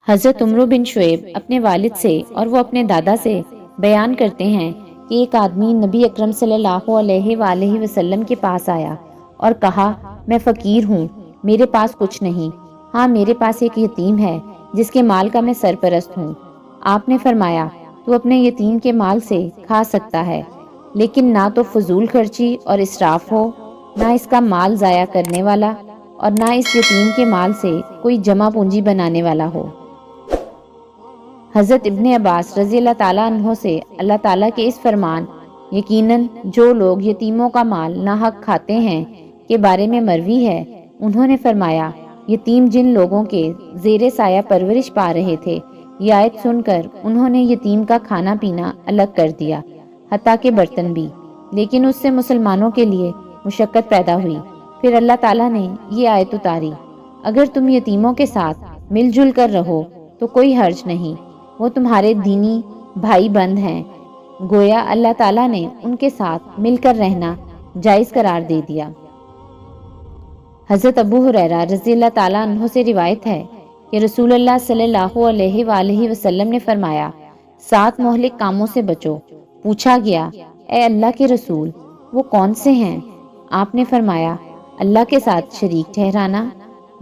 حضرت عمرو بن شعیب اپنے والد سے اور وہ اپنے دادا سے بیان کرتے ہیں کہ ایک آدمی نبی اکرم صلی اللہ علیہ وآلہ وسلم کے پاس آیا اور کہا، میں فقیر ہوں، میرے پاس کچھ نہیں، ہاں میرے پاس ایک یتیم ہے جس کے مال کا میں سرپرست ہوں۔ آپ نے فرمایا، تو اپنے یتیم کے مال سے کھا سکتا ہے، لیکن نہ تو فضول خرچی اور اسراف ہو، نہ اس کا مال ضائع کرنے والا، اور نہ اس یتیم کے مال سے کوئی جمع پونجی بنانے والا ہو۔ حضرت ابن عباس رضی اللہ تعالیٰ عنہ سے اللہ تعالیٰ کے اس فرمان، یقیناً جو لوگ یتیموں کا مال ناحق کھاتے ہیں، کے بارے میں مروی ہے، انہوں نے فرمایا، یتیم جن لوگوں کے زیر سایہ پرورش پا رہے تھے، یہ آیت سن کر انہوں نے یتیم کا کھانا پینا الگ کر دیا، حتیٰ کہ برتن بھی، لیکن اس سے مسلمانوں کے لیے مشقت پیدا ہوئی۔ پھر اللہ تعالیٰ نے یہ آیت اتاری، اگر تم یتیموں کے ساتھ مل جل کر رہو تو کوئی حرج نہیں، وہ تمہارے دینی بھائی بند ہیں۔ گویا اللہ تعالیٰ نے ان کے ساتھ مل کر رہنا جائز قرار دے دیا۔ حضرت ابو ہریرہ رضی اللہ تعالیٰ عنہ سے روایت ہے کہ رسول اللہ صلی اللہ علیہ وآلہ وسلم نے فرمایا، 7 مہلک کاموں سے بچو۔ پوچھا گیا، اے اللہ کے رسول، وہ کون سے ہیں؟ آپ نے فرمایا، اللہ کے ساتھ شریک ٹھہرانا،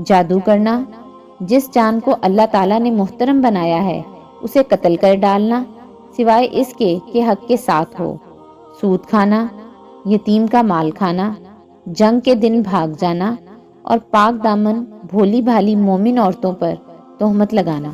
جادو کرنا، جس جان کو اللہ تعالیٰ نے محترم بنایا ہے اسے قتل کر ڈالنا سوائے اس کے کہ حق کے ساتھ ہو، سود کھانا، یتیم کا مال کھانا، جنگ کے دن بھاگ جانا، اور پاک دامن بھولی بھالی مومن عورتوں پر تہمت لگانا۔